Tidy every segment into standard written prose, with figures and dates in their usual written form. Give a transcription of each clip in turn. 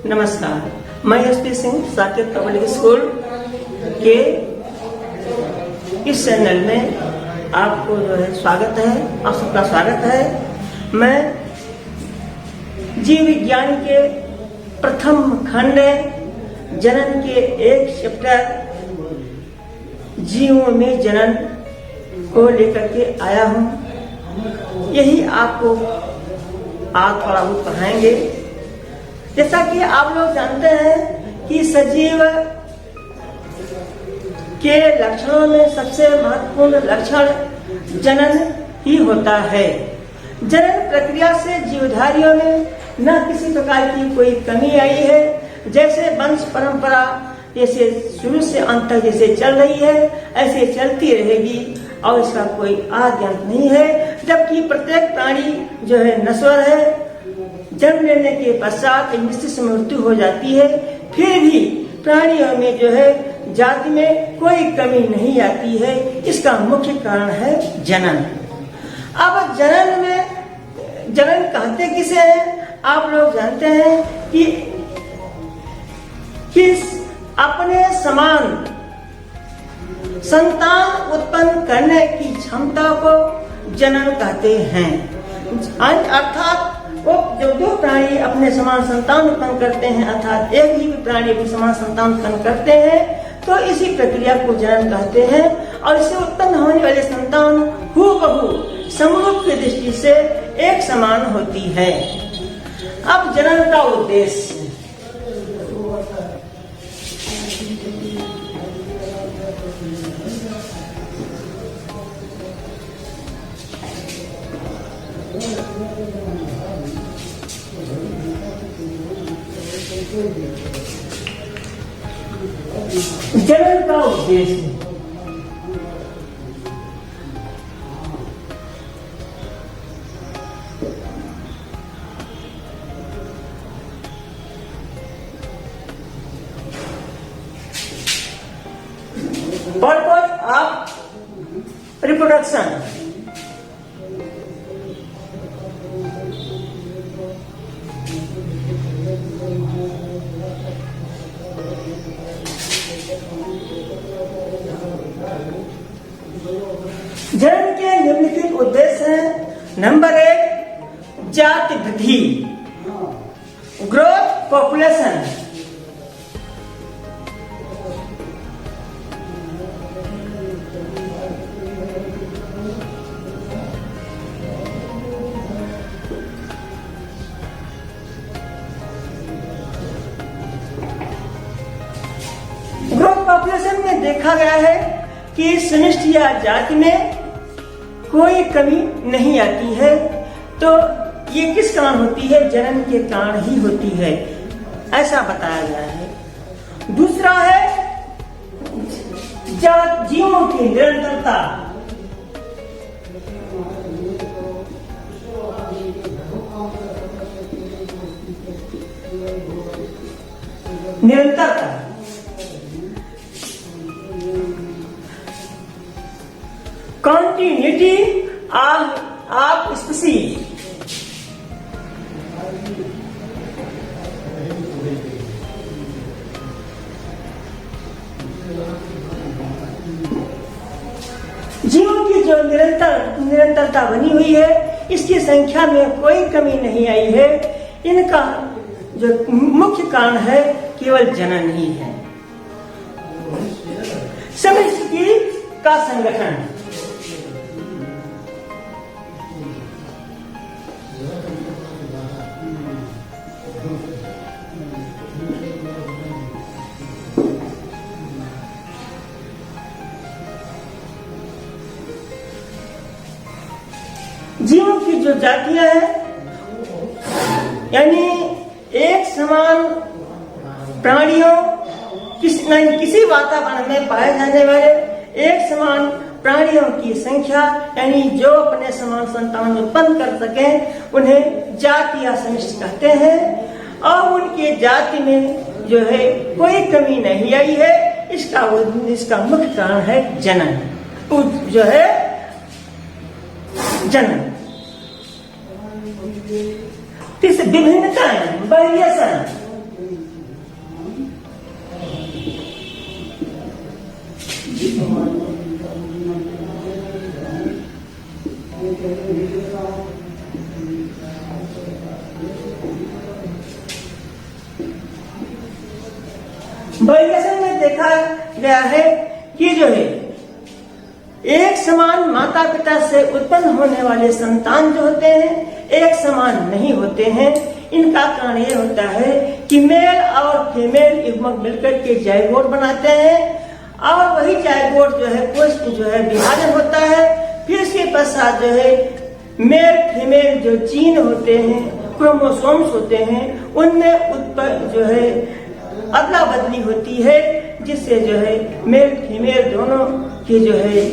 नमस्कार, मैं SP Singh Saket public school के इस चैनल में आपको जो है स्वागत है। आप सबका स्वागत है। मैं जीव विज्ञान के प्रथम खंड जनन के एक चैप्टर जीवों में जनन को लेकर के आया हूँ। यही आपको आज थोड़ा बहुत पढ़ाएंगे। जैसा कि आप लोग जानते हैं कि सजीव के लक्षणों में सबसे महत्वपूर्ण लक्षण जनन ही होता है। जनन प्रक्रिया से जीवधारियों में न किसी प्रकार की कोई कमी आई है। जैसे वंश परंपरा जैसे शुरू से अंत तक जैसे चल रही है ऐसे चलती रहेगी और इसका कोई आदि अंत नहीं है। जबकि प्रत्येक प्राणी जो है नश्वर है। जन्म लेने के पश्चात निश्चित से मृत्यु हो जाती है। फिर भी प्राणियों में जो है जाति में कोई कमी नहीं आती है। इसका मुख्य कारण है जनन। अब जनन में जनन कहते किसे हैं? आप लोग जानते हैं कि अपने समान संतान उत्पन्न करने की क्षमता को जनन कहते हैं। अर्थात वो जो दो प्राणी अपने समान संतान उत्पन्न करते हैं, अर्थात एक ही प्राणी अपने समान संतान उत्पन्न करते हैं, तो इसी प्रक्रिया को जनन कहते हैं। और इससे उत्पन्न होने वाले संतान हूबहू समरूप की दृष्टि से एक समान होती है। अब जनन का उद्देश्य जनन का उद्देश्य पर्पज ऑफ रिप्रोडक्शन। जनन के निम्नलिखित उद्देश्य हैं। नंबर 1, जाति वृद्धि, ग्रोथ, पॉपुलेशन। ग्रोथ पॉपुलेशन में देखा गया है कि सृष्टि या जाति में कोई कमी नहीं आती है। तो ये किस कारण होती है? जनन के कारण ही होती है, ऐसा बताया गया है। दूसरा है जीवों की निरंतरता। निरंतरता continuity of species। जीवों की जो निरंतरता बनी हुई है, इसकी संख्या में कोई कमी नहीं आई है। इनका जो मुख्य कारण है केवल जनन ही है। समष्टि का संगठन। जीवों की जो जातियां हैं, यानी एक समान प्राणियों किसी वातावरण में पाए जाने वाले एक समान प्राणियों की संख्या, यानी जो अपने समान संतान उत्पन्न कर सके, उन्हें जाति या समष्टि कहते हैं। और उनके जाति में जो है कोई कमी नहीं आई है। इसका मुख्य कारण है जनन। जो है जनन। विभिन्नताएं, वेरिएशन। बायोलॉजी में देखा गया है कि जो है एक समान माता पिता से उत्पन्न होने वाले संतान जो होते हैं एक समान नहीं होते हैं। इनका कारण ये होता है कि मेल और फीमेल युग्मक मिलकर के जाइगोट बनाते हैं और वही जाइगोट जो है कोश जो है विभाजन होता है। फिर इसके पश्चात जो है मेल फीमेल जो जीन होते हैं क्रोमोसोम्स होते हैं उनमें उत्पन्न जो है अदला बदली होती है, जिससे जो है मेल फीमेल दोनों की जो है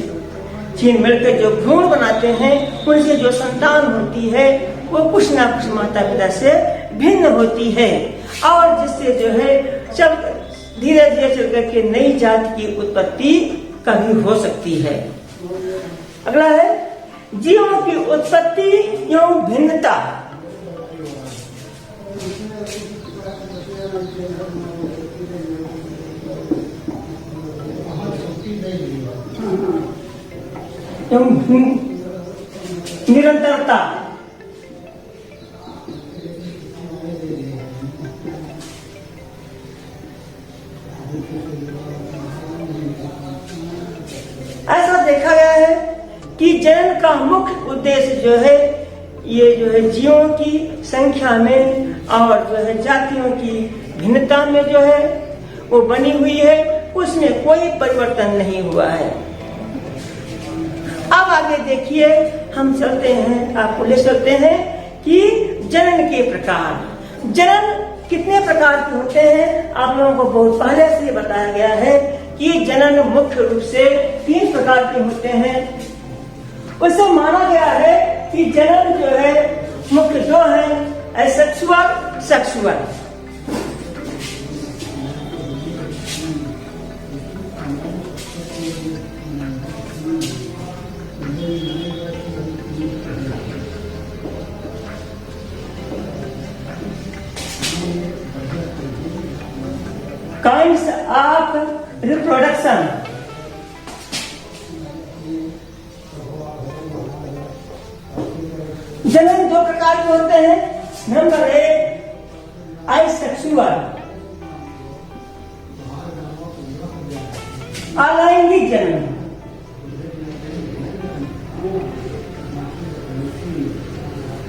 जीन मिलकर जो भ्रूण बनाते हैं उनसे जो संतान होती है वो कुछ ना कुछ माता पिता से भिन्न होती है और जिससे जो है चल धीरे धीरे चल करके नई जाति की उत्पत्ति कभी हो सकती है। अगला है जीवों की उत्पत्ति एवं भिन्नता। निरंतरता। ऐसा देखा गया है कि जनन का मुख्य उद्देश्य जो है ये जो है जीवों की संख्या में और जो है जातियों की भिन्नता में जो है वो बनी हुई है, उसमें कोई परिवर्तन नहीं हुआ है। अब आगे देखिए हम चलते हैं, आपको ले चलते हैं कि जनन के प्रकार। जनन कितने प्रकार के होते हैं आप लोगों को बहुत पहले से बताया गया है कि जनन मुख्य रूप से 3 प्रकार के होते हैं। उसे माना गया है कि जनन जो है मुख्य 2 है, asexual sexual. Kinds of reproduction. जनन 2 प्रकार के होते हैं। नंबर 1 आइसेक्सुअल, अलैंगिक जनन।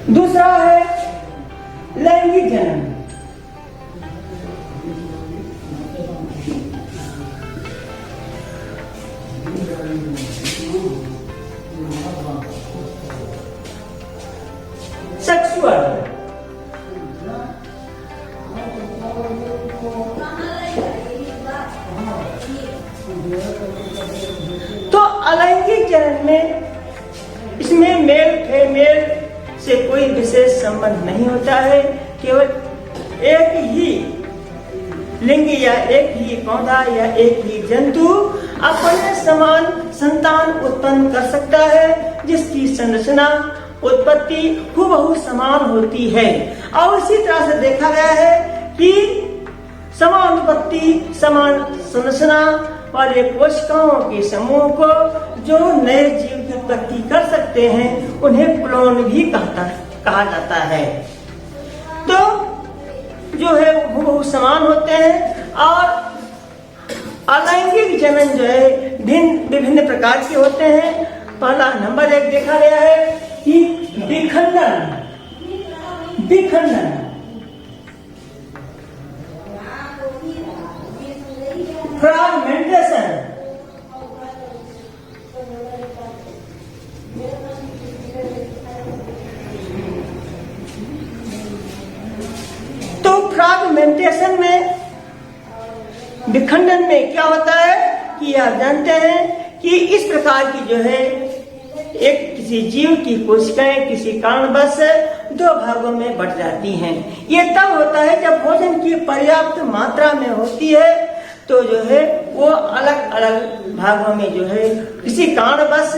दूसरा है लैंगिक जनन। सेक्सुअल। तो अलैंगिक जनन में इसमें मेल फीमेल से कोई विशेष संबंध नहीं होता है, केवल एक ही लिंग या एक ही पौधा या एक ही जंतु अपने समान संतान उत्पन्न कर सकता है जिसकी संरचना उत्पत्ति हूबहू समान होती है। और इसी तरह से देखा गया है कि समान उत्पत्ति समान संरचना वाले कोशिकाओं के समूह को जो नए जीव की उत्पत्ति कर सकते हैं उन्हें क्लोन भी कहा जाता है। तो जो है हूबहू समान होते हैं। और अलैंगिक जनन जो है विभिन्न प्रकार के होते हैं। पहला नंबर 1 देखा गया है कि विखंडन। फ्रैगमेंटेशन। तो फ्रैगमेंटेशन में विखंडन में क्या होता है कि आप जानते हैं कि इस प्रकार की जो है एक किसी जीव की कोशिकाएं किसी कारणवश 2 भागों में बढ़ जाती हैं। ये तब होता है जब भोजन की पर्याप्त मात्रा में होती है, तो जो है वो अलग अलग भागों में जो है किसी कारणवश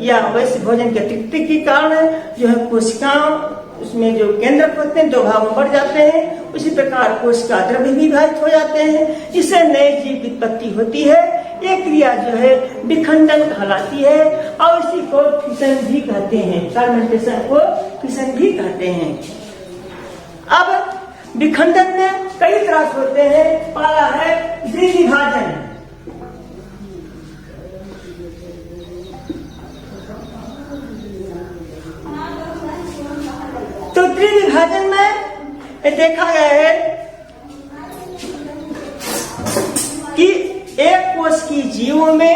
या वैसे भोजन के तृप्ति के कारण जो है कोशिकाओं उसमें जो केंद्रक होते हैं 2 भागों में बढ़ जाते हैं। उसी प्रकार कोशिका द्रव्य विभाजित हो जाते हैं, इससे नए जीव की उत्पत्ति होती है। ये क्रिया जो है विखंडन कहलाती है और इसी को फिशन भी कहते हैं, फर्मेंटेशन को फिशन भी कहते हैं। अब विखंडन में कई तरह होते हैं। पहला है द्विविभाजन। तो द्विविभाजन में देखा गया है कि एक कोष की जीवों में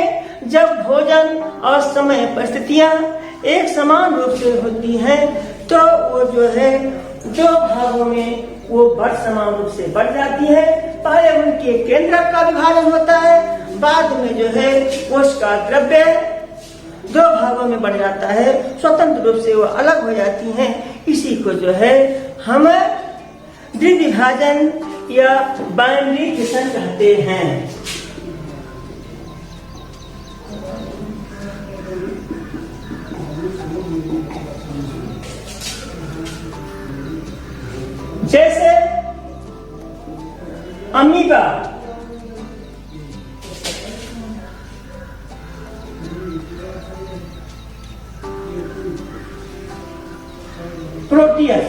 जब भोजन और समय परिस्थितियां एक समान रूप से होती हैं तो वो जो है दो भागों में वो समान रूप से बढ़ जाती है। पहले उनके केंद्रक का विभाजन होता है, बाद में जो है कोष का द्रव्य दो भागों में बढ़ जाता है, स्वतंत्र रूप से वो अलग हो जाती हैं। इसी को जो है हम द्विविभाजन या बाइनरी फिशन कहते हैं। जैसे अमीबा, प्रोटियस,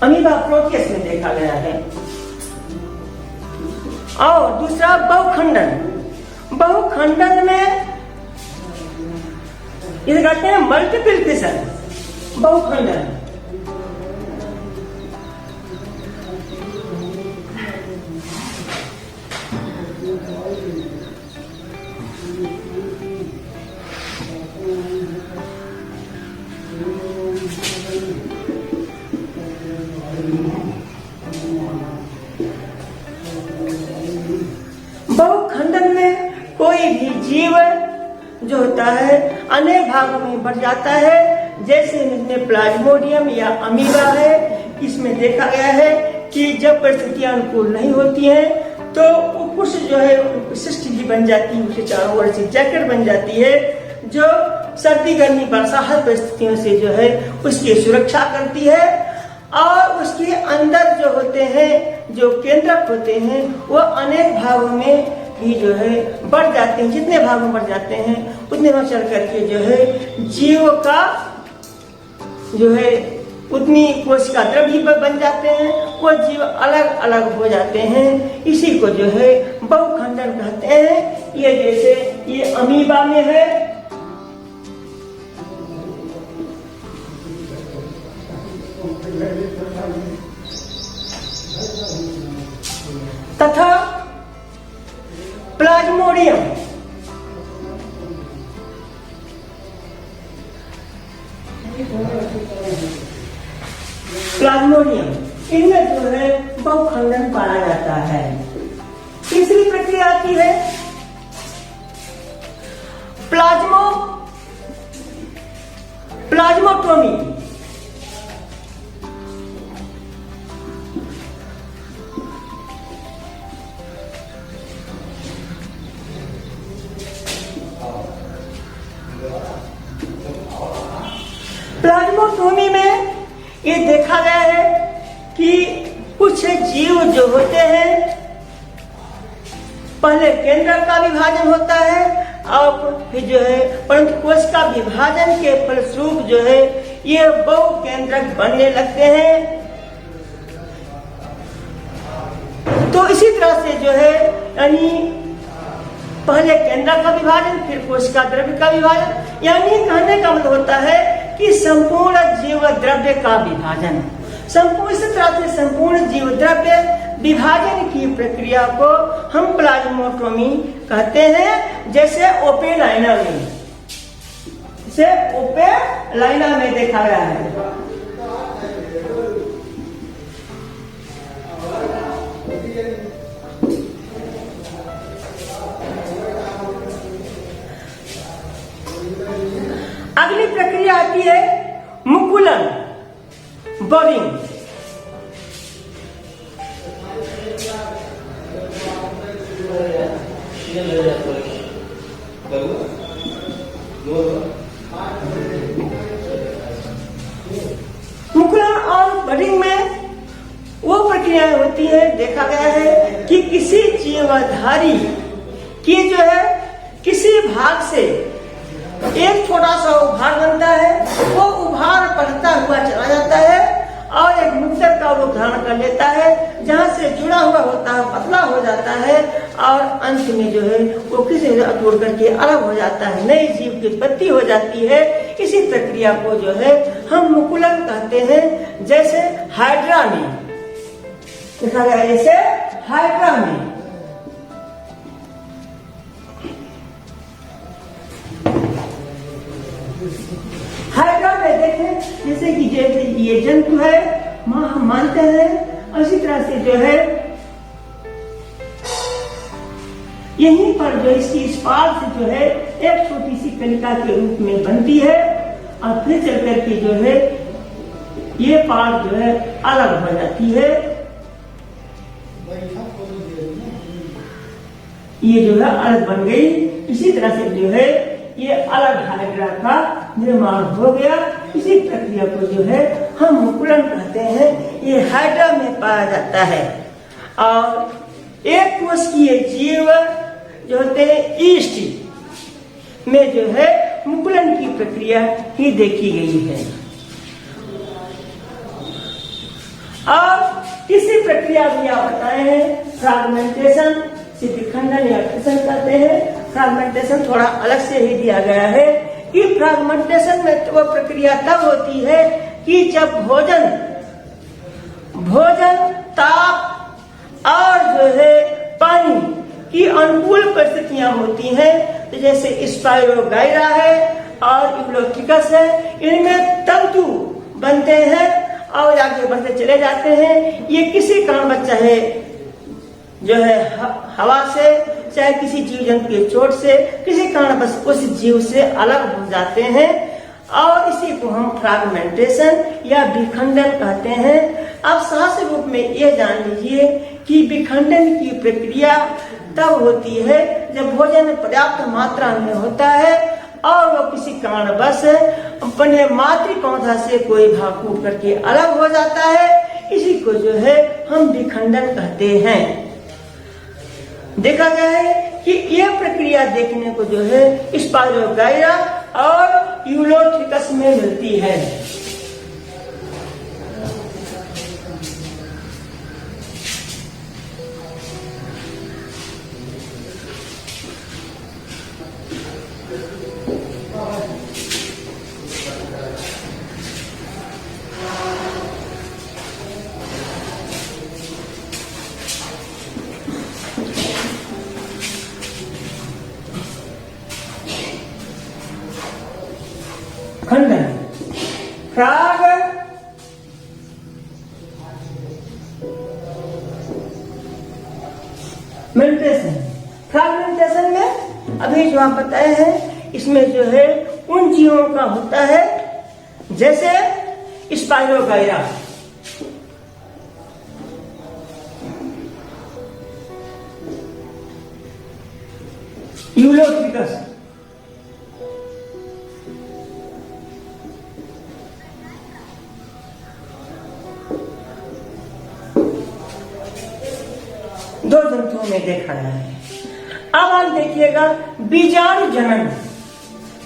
अमीबा प्रोटियस में देखा गया है। और दूसरा बहुखंडन। बहुखंडन में इसे कहते हैं मल्टीपल फिशन, बहुखंडन। बहुखंडन में कोई भी जीव जो होता है अनेक भागों में बढ़ जाता है। जैसे इसमें प्लाज्मोडियम या अमीबा है, इसमें देखा गया है कि जब परिस्थितियां अनुकूल नहीं होती हैं तो कुछ जो है विशिष्ट भी बन जाती है, उसके चारों ओर से जैकेट बन जाती है जो सर्दी गर्मी बरसात परिस्थितियों से जो है उसकी सुरक्षा करती है। और उसके अंदर जो होते हैं, जो केंद्रक होते हैं, वो अनेक भागों में भी जो है बढ़ जाते हैं। जितने भागों में बढ़ जाते हैं उतने में चल करके जो है जीव का जो है उतनी कोशिका द्रव्य बन जाते हैं, वो जीव अलग अलग हो जाते हैं। इसी को जो है बहुखंडन कहते हैं। ये जैसे ये अमीबा में है, तथा प्लाज्मोडियम, इनमें जो है बहुखंडन पाया जाता है। तीसरी प्रक्रिया आती है प्लाज्मोटोमी। प्लाज्मोटोमी में ये देखा गया है कि कुछ जीव जो होते हैं पहले केंद्रक का विभाजन होता है और फिर जो है परंतु कोश का विभाजन के फलस्वरूप जो है ये बहुकेंद्रक बनने लगते हैं। तो इसी तरह से जो है यानी पहले केंद्रक का विभाजन फिर कोशिका द्रव्य का विभाजन, यानी कहने का मतलब होता है कि संपूर्ण जीव द्रव्य का विभाजन। इसी तरह से संपूर्ण जीव द्रव्य विभाजन की प्रक्रिया को हम प्लाज्मोटोमी कहते हैं। जैसे ओपेलाइना में देखा गया है। अगली प्रक्रिया आती है मुकुलन, बडिंग। मुकुलन और बडिंग में वो प्रक्रियाएं होती हैं। देखा गया है कि किसी जीवधारी की जो है किसी भाग से एक छोटा सा उभार बनता है, वो उभार बढ़ता हुआ चला जाता है और एक मुक्तक का रूप धारण कर लेता है, जहां से जुड़ा हुआ होता है पतला हो जाता है और अंत में जो है वो किसी तोड़ करके अलग हो जाता है, नई जीव की उत्पत्ति हो जाती है। इसी प्रक्रिया को जो है हम मुकुलन कहते हैं। जैसे हाइड्रा में देखा गया, जैसे हाइड्रा में देखें, जैसे कि जैसे ये जंतु है हम मानते हैं, उसी तरह से जो है यहीं पर जो इसकी स्पाल से जो है एक छोटी सी कलिका के रूप में बनती है और फिर चल करके जो है ये पार्ट जो है अलग हो जाती है। ये जो है अलग बन गई। इसी तरह से जो है ये अलग हाइड्रा का निर्माण हो गया। इसी प्रक्रिया को जो है हम मुकुलन कहते हैं। ये हाइड्रा में पाया जाता है और एक कोशिकीय जीव जो होते हैं ईस्ट में जो है मुकुलन की प्रक्रिया ही देखी गई है। और इसी प्रक्रिया में आप बताए हैं फ्रैगमेंटेशन से विखंडन या फिशन कहते हैं। फ्रैगमेंटेशन थोड़ा अलग से ही दिया गया है कि फ्रैगमेंटेशन में वो प्रक्रिया तब होती है कि जब भोजन ताप और जो है पानी की अनुकूल परिस्थितियां होती हैं। तो जैसे स्पाइरोगाइरा है और यूलोथिकस है, इनमें तंतु बनते हैं और आगे बढ़ते चले जाते हैं। ये किसी कारणवश चाहे जो है हवा से, चाहे किसी जीव जंतु के चोट से, किसी कारणवश उस जीव से अलग हो जाते हैं और इसी को हम फ्रैगमेंटेशन या विखंडन कहते हैं। अब साहस रूप में यह जान लीजिए कि विखंडन की प्रक्रिया तब होती है जब भोजन पर्याप्त मात्रा में होता है और वो किसी कारणवश अपने मातृ पौधा से कोई भाग टूट करके अलग हो जाता है। इसी को जो है हम विखंडन कहते हैं। देखा गया है कि यह प्रक्रिया देखने को जो है स्पाइरोगाइरा और यूलोथिकस में मिलती है। खंडन फ्रैगमेंटेशन में अभी जो आप बताए हैं, इसमें जो है उन जीवों का होता है जैसे स्पाइरोगाइरा, यूलोथिकस, दो जंतुओं में देखा गया है। अब आप देखिएगा बीजाणु जनन,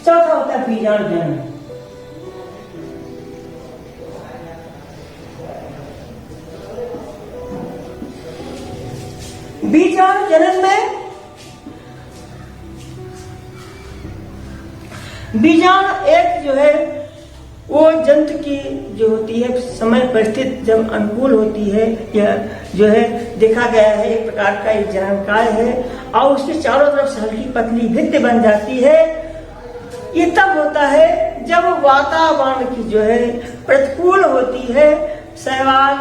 चौथा होता है बीजाणु जनन। बीजाणु जनन में बीजाणु एक जो है वो जंतु की जो होती है समय परिस्थिति जब अनुकूल होती है, या जो है देखा गया है एक प्रकार का एक जननकाय है और उसके चारों तरफ से हल्की पतली भित्ति बन जाती है। ये तब होता है जब वातावरण की जो है प्रतिकूल होती है। शैवाल,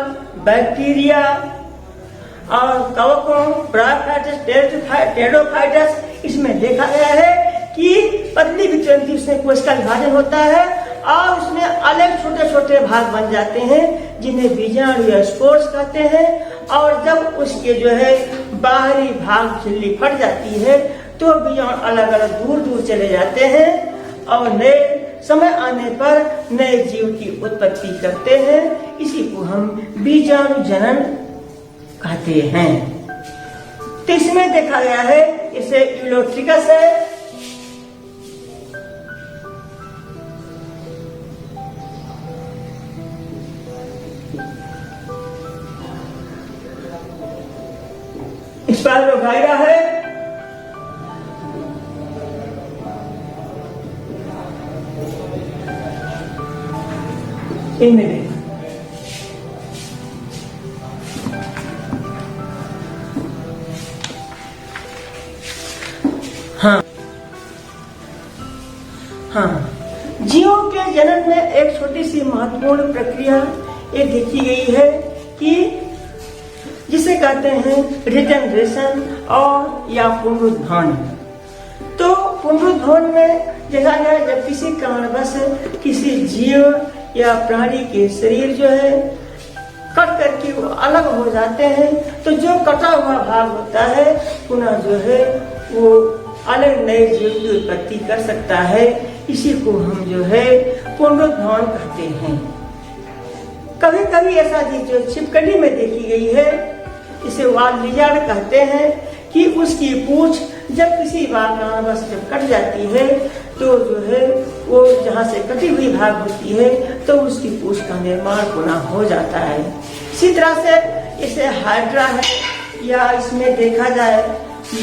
बैक्टीरिया और कवकों, ब्रायोफाइटस, टेरिडोफाइटस, इसमें देखा गया है कि पतली भित्ति उसमें कोशिका विभाजन होता है और उसमें अलग छोटे छोटे भाग बन जाते हैं जिन्हें बीजाणु या स्पोर्स कहते हैं। और जब उसके जो है बाहरी भाग झिल्ली फट जाती है तो बीजाणु अलग अलग दूर दूर चले जाते हैं और नए समय आने पर नए जीव की उत्पत्ति करते हैं। इसी को हम बीजाणु जनन कहते हैं। तो इसमें देखा गया है, इसे यूलोट्रिकस है, स्पाइरोगाइरा है, इनमें देखो हाँ, जीवों के जन्म में एक छोटी सी महत्वपूर्ण प्रक्रिया ये देखी गई है कि जिसे कहते हैं रिजनरेशन और या पुनरुत्थान। तो पुनरुत्थान में देखा गया जब किसी कारणवश किसी जीव या प्राणी के शरीर जो है कट करके वो अलग हो जाते हैं, तो जो कटा हुआ भाग होता है पुनः जो है वो अलग नए जीव की उत्पत्ति कर सकता है। इसी को हम जो है पुनरुत्थान कहते हैं। कभी कभी ऐसा चीज जो छिपकली में देखी गई है, इसे वाल लिजार्ड कहते हैं कि उसकी पूंछ जब किसी कारणवश जब कट जाती है तो जो है वो जहाँ से कटी हुई भाग होती है तो उसकी पूंछ का निर्माण पुनः हो जाता है। इसी तरह से इसे हाइड्रा है, या इसमें देखा जाए कि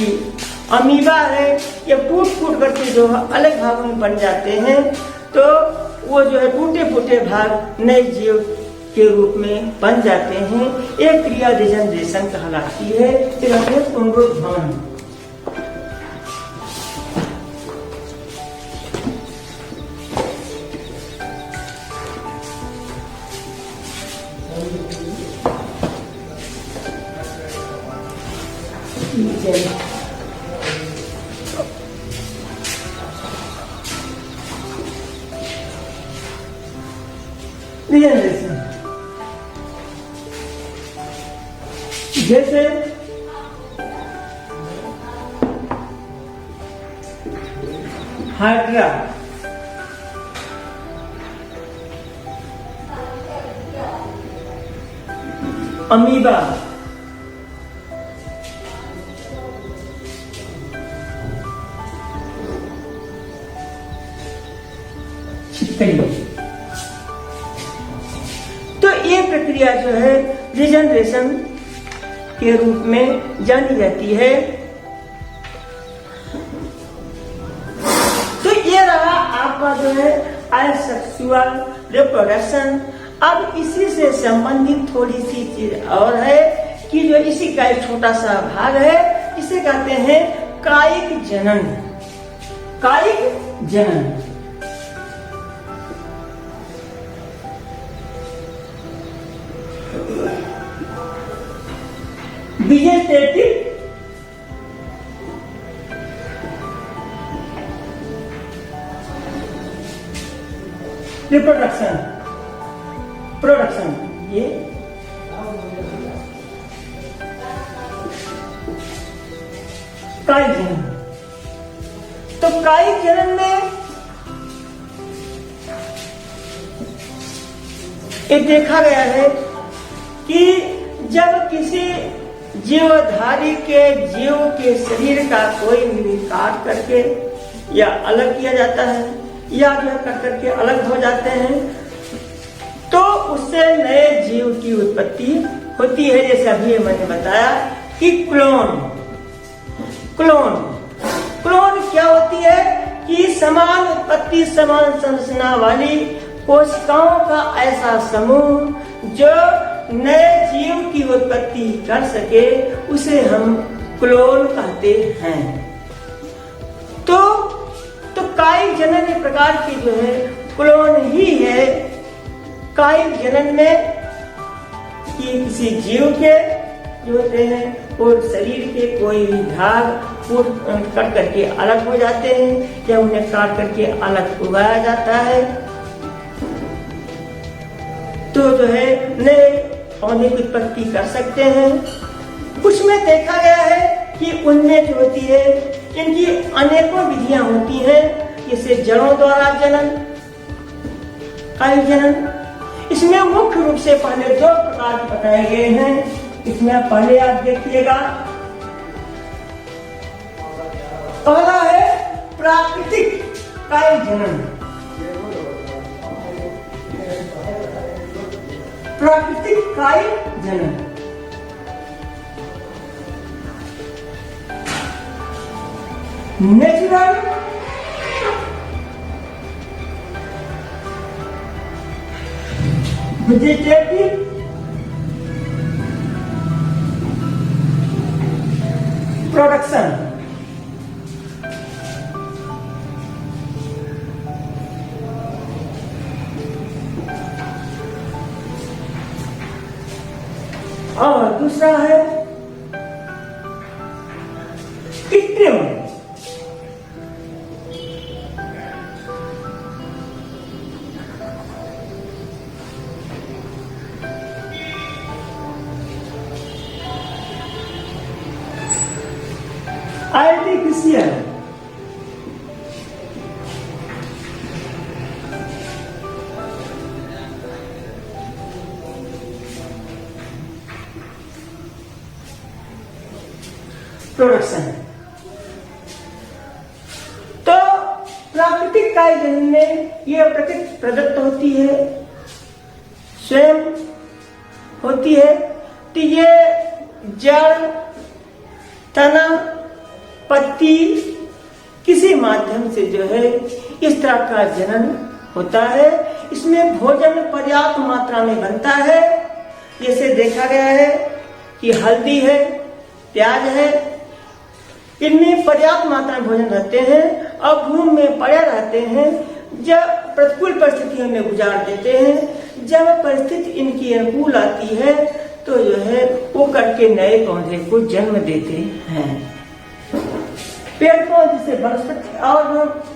अमीबा है, ये टूट फूट करके जो अलग भागों में बन जाते हैं, तो वो जो है टूटे फूटे भाग नए जीव के रूप में बन जाते हैं। एक क्रिया रिजनरेशन कहलाती है। फिर पुनरुत्थान। रिजनरेशन जैसे हाइड्रा, अमीबा, छिपकली, तो ये प्रक्रिया जो है रिजनरेशन के रूप में जानी जाती है। तो ये रहा आपका जो है असेक्सुअल रिप्रोडक्शन। अब इसी से संबंधित थोड़ी सी चीज और है कि जो इसी का एक छोटा सा भाग है, इसे कहते हैं कायिक जनन। कायिक जनन वेजिटेटिव रिप्रोडक्शन प्रोडक्शन, ये कायिक जनन। तो कायिक जनन में ये देखा गया है कि जब किसी जीवधारी के जीव के शरीर का कोई भी काट करके या अलग किया जाता है या जो है कट करके अलग हो जाते हैं, तो उससे नए जीव की उत्पत्ति होती है। जैसे अभी मैंने बताया कि क्लोन क्या होती है कि समान उत्पत्ति समान संरचना वाली कोशिकाओं का ऐसा समूह जो नए जीव की उत्पत्ति कर सके, उसे हम क्लोन कहते हैं। तो कायिक जनन एक प्रकार की जो है क्लोन ही है। कायिक जनन में कि किसी जीव के जो होते हैं और शरीर के कोई भी भाग कट करके अलग हो जाते हैं या उन्हें काट करके अलग उगाया जाता है, तो जो है नए पौधे की उत्पत्ति कर सकते हैं। कुछ में देखा गया है कि उनमें जो होती है इनकी अनेकों विधियां होती हैं, जैसे जड़ों द्वारा जनन, कायिक जनन। इसमें मुख्य रूप से पहले दो प्रकार बताए गए हैं, इसमें पहले आप देखिएगा, पहला है प्राकृतिक कायिक जनन। प्राकृतिक कायिक जनन, नेचुरल वेजिटेटिव प्रोडक्शन। और दूसरा है कृत्रिम आर्टिफिशियल। प्रोडक्शन। तो प्राकृतिक कायिक जनन में यह प्रकृति प्रदत्त होती है, स्वयं होती है। तो ये जड़, तना, पत्ती किसी माध्यम से जो है इस तरह का जनन होता है। इसमें भोजन पर्याप्त मात्रा में बनता है। जैसे देखा गया है कि हल्दी है, प्याज है, इनमें पर्याप्त मात्रा में भोजन रहते हैं और भूमि में पड़े रहते हैं। जब प्रतिकूल परिस्थितियों में गुजार देते हैं, जब परिस्थिति इनकी अनुकूल आती है तो जो है वो करके नए पौधे को जन्म देते हैं। पेड़ पौधे से वनस्पति, और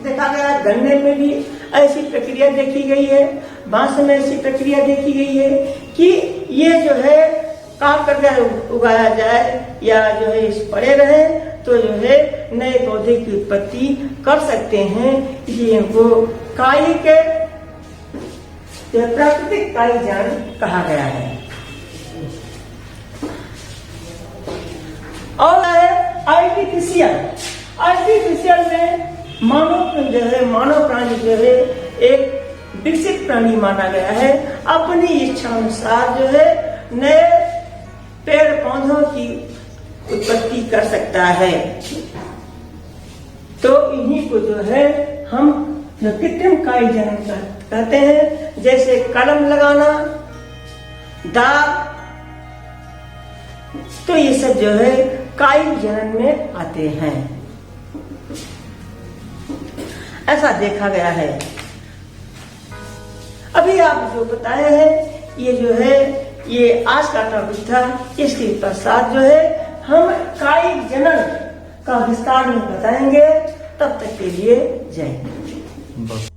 देखा गया गन्ने में भी ऐसी प्रक्रिया देखी गई है, बांस में ऐसी प्रक्रिया देखी गई है कि ये जो है काम करके उगाया जाए या जो है इस पड़े रहे तो जो है नए पौधे की उत्पत्ति कर सकते हैं। ये इनको कायिक, प्राकृतिक कायिक जनन कहा गया है। और है आर्टिफिशियल। आर्टिफिशियल में मानव जो है, मानव प्राणी जो है एक विकसित प्राणी माना गया है। अपनी इच्छा अनुसार जो है नए पेड़ पौधों की उत्पत्ति कर सकता है। तो इन्हीं को जो है हम जो कृत्रिम कायिक जनन कहते हैं। जैसे कलम लगाना, दाग, तो ये सब जो है कायिक जनन में आते हैं, ऐसा देखा गया है। अभी आप जो बताए हैं ये जो है ये आज का टॉपिक था। इसके पश्चात जो है हम कायिक जनन का विस्तार में बताएंगे। तब तक के लिए जय हिंद।